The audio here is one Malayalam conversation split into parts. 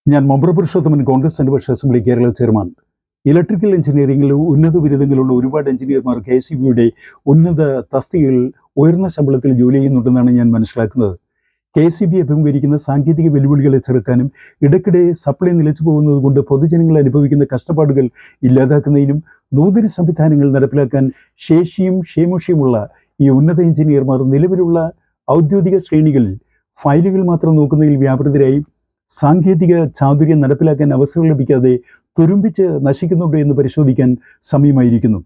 ഞാൻ Mambra Purushothaman, Congress Janapaksha assembly Kerala chairman. Electrical എഞ്ചിനീയറിംഗിൽ ഉന്നത ബിരുദങ്ങളുള്ള ഒരുപാട് എഞ്ചിനീയർമാർ KCBയുടെ ഉന്നത തസ്തികയിൽ ഉയർന്ന ശമ്പളത്തിൽ ജോലി ചെയ്യുന്നുണ്ടെന്നാണ് ഞാൻ മനസ്സിലാക്കുന്നത്. KCB അഭിമുഖീകരിക്കുന്ന സാങ്കേതിക വെല്ലുവിളികളെ ചെറുക്കാനും ഇടയ്ക്കിടെ സപ്ലൈ നിലച്ചു പോകുന്നത് കൊണ്ട് പൊതുജനങ്ങൾ അനുഭവിക്കുന്ന കഷ്ടപ്പാടുകൾ ഇല്ലാതാക്കുന്നതിനും നൂതന സംവിധാനങ്ങൾ നടപ്പിലാക്കാൻ ശേഷിയും ക്ഷേമോഷിയുമുള്ള ഈ ഉന്നത എഞ്ചിനീയർമാർ നിലവിലുള്ള ഔദ്യോഗിക ശ്രേണികളിൽ ഫയലുകൾ മാത്രം നോക്കുന്നതിൽ വ്യാപൃതരായി സാങ്കേതിക ചാതുര്യം നടപ്പിലാക്കാൻ അവസരം ലഭിക്കാതെ തുരുമ്പിച്ച് നശിക്കുന്നുണ്ടോ എന്ന് പരിശോധിക്കാൻ സമയമായിരിക്കുന്നു.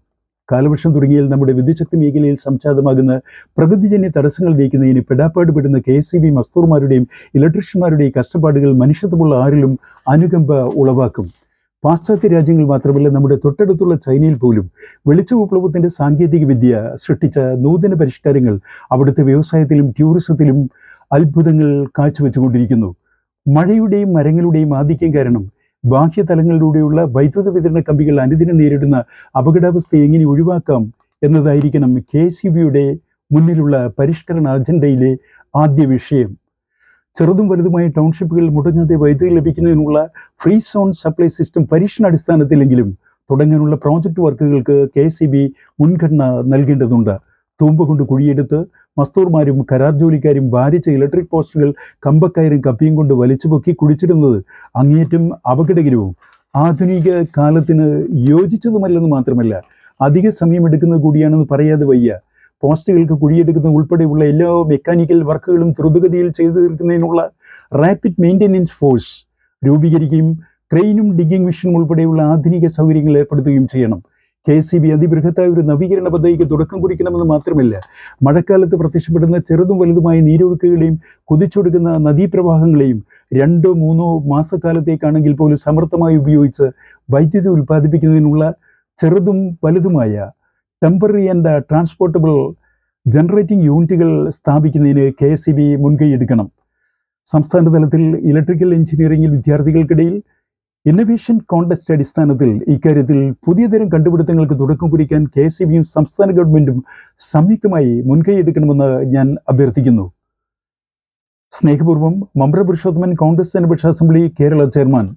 കാലവർഷം തുടങ്ങിയാൽ നമ്മുടെ വിദ്യുച്ഛക്തി മേഖലയിൽ സംജാതമാകുന്ന പ്രകൃതിജന്യ തടസ്സങ്ങൾ നീക്കുന്നതിന് പെടാപ്പാട് പെടുന്ന KCB മസ്തൂർമാരുടെയും ഇലക്ട്രീഷ്യന്മാരുടെയും കഷ്ടപ്പാടുകൾ മനുഷ്യത്വമുള്ള ആരിലും അനുകമ്പ ഉളവാക്കും. പാശ്ചാത്യ രാജ്യങ്ങൾ മാത്രമല്ല, നമ്മുടെ തൊട്ടടുത്തുള്ള ചൈനയിൽ പോലും വെളിച്ച വിപ്ലവത്തിൻ്റെ സാങ്കേതിക വിദ്യ സൃഷ്ടിച്ച നൂതന പരിഷ്കാരങ്ങൾ അവിടുത്തെ വ്യവസായത്തിലും ടൂറിസത്തിലും അത്ഭുതങ്ങൾ കാഴ്ചവെച്ചുകൊണ്ടിരിക്കുന്നു. മഴയുടെയും മരങ്ങളുടെയും ആധിക്യം കാരണം ബാഹ്യതലങ്ങളിലൂടെയുള്ള വൈദ്യുത വിതരണ കമ്പികൾ അനുദിനം നേരിടുന്ന അപകടാവസ്ഥ എങ്ങനെ ഒഴിവാക്കാം എന്നതായിരിക്കണം KCBയുടെ മുന്നിലുള്ള പരിഷ്കരണ അജണ്ടയിലെ ആദ്യ വിഷയം. ചെറുതും വലുതുമായ ടൗൺഷിപ്പുകൾ മുടങ്ങാതെ വൈദ്യുതി ലഭിക്കുന്നതിനുള്ള ഫ്രീ സോൺ സപ്ലൈ സിസ്റ്റം പരീക്ഷണാടിസ്ഥാനത്തിലെങ്കിലും തുടങ്ങാനുള്ള പ്രോജക്റ്റ് വർക്കുകൾക്ക് KCB മുൻഗണന നൽകേണ്ടതുണ്ട്. തൂമ്പ കൊണ്ട് കുഴിയെടുത്ത് മസ്തൂർമാരും കരാർ ജോലിക്കാരും ഭാരിച്ച ഇലക്ട്രിക് പോസ്റ്റുകൾ കമ്പക്കയറും കപ്പിയും കൊണ്ട് വലിച്ചുപൊക്കി കുഴിച്ചിടുന്നത് അങ്ങേയറ്റം അപകടകരവും ആധുനിക കാലത്തിന് യോജിച്ചതുമല്ലെന്ന് മാത്രമല്ല, അധിക സമയമെടുക്കുന്നത് കൂടിയാണെന്ന് പറയാതെ വയ്യ. പോസ്റ്റുകൾക്ക് കുഴിയെടുക്കുന്ന ഉൾപ്പെടെയുള്ള എല്ലാ മെക്കാനിക്കൽ വർക്കുകളും ദ്രുതഗതിയിൽ ചെയ്തു തീർക്കുന്നതിനുള്ള റാപ്പിഡ് മെയിൻ്റെനൻസ് ഫോഴ്സ് രൂപീകരിക്കുകയും ക്രെയിനും ഡിഗിങ് മെഷീനും ഉൾപ്പെടെയുള്ള ആധുനിക സൗകര്യങ്ങൾ ഏർപ്പെടുത്തുകയും ചെയ്യണം. KCB അതിബൃഹത്തായ ഒരു നവീകരണ പദ്ധതിക്ക് തുടക്കം കുറിക്കണമെന്ന് മാത്രമല്ല, മഴക്കാലത്ത് പ്രത്യക്ഷപ്പെടുന്ന ചെറുതും വലുതുമായ നീരൊഴുക്കുകളെയും കുതിച്ചൊടുക്കുന്ന നദീപ്രവാഹങ്ങളെയും 2-3 മാസക്കാലത്തേക്കാണെങ്കിൽ പോലും സമർത്ഥമായി ഉപയോഗിച്ച് വൈദ്യുതി ഉൽപ്പാദിപ്പിക്കുന്നതിനുള്ള ചെറുതും വലുതുമായ ടെമ്പററി ആൻഡ് ട്രാൻസ്പോർട്ടബിൾ ജനറേറ്റിംഗ് യൂണിറ്റുകൾ സ്ഥാപിക്കുന്നതിന് KCB മുൻകൈയെടുക്കണം. സംസ്ഥാന തലത്തിൽ ഇലക്ട്രിക്കൽ എഞ്ചിനീയറിംഗിൽ വിദ്യാർത്ഥികൾക്കിടയിൽ ഇന്നൊവേഷൻ കോൺടെസ്റ്റ് അടിസ്ഥാനത്തിൽ ഇക്കാര്യത്തിൽ പുതിയ തരം കണ്ടുപിടുത്തങ്ങൾക്ക് തുടക്കം കുറിക്കാൻ KCBയും സംസ്ഥാന ഗവൺമെൻറ്റും സംയുക്തമായി മുൻകൈയെടുക്കണമെന്ന് ഞാൻ അഭ്യർത്ഥിക്കുന്നു. സ്നേഹപൂർവ്വം, മമ്പ്ര പുരുഷോത്തമൻ, കോൺഗ്രസ് ജനപക്ഷ അസംബ്ലി കേരള ചെയർമാൻ.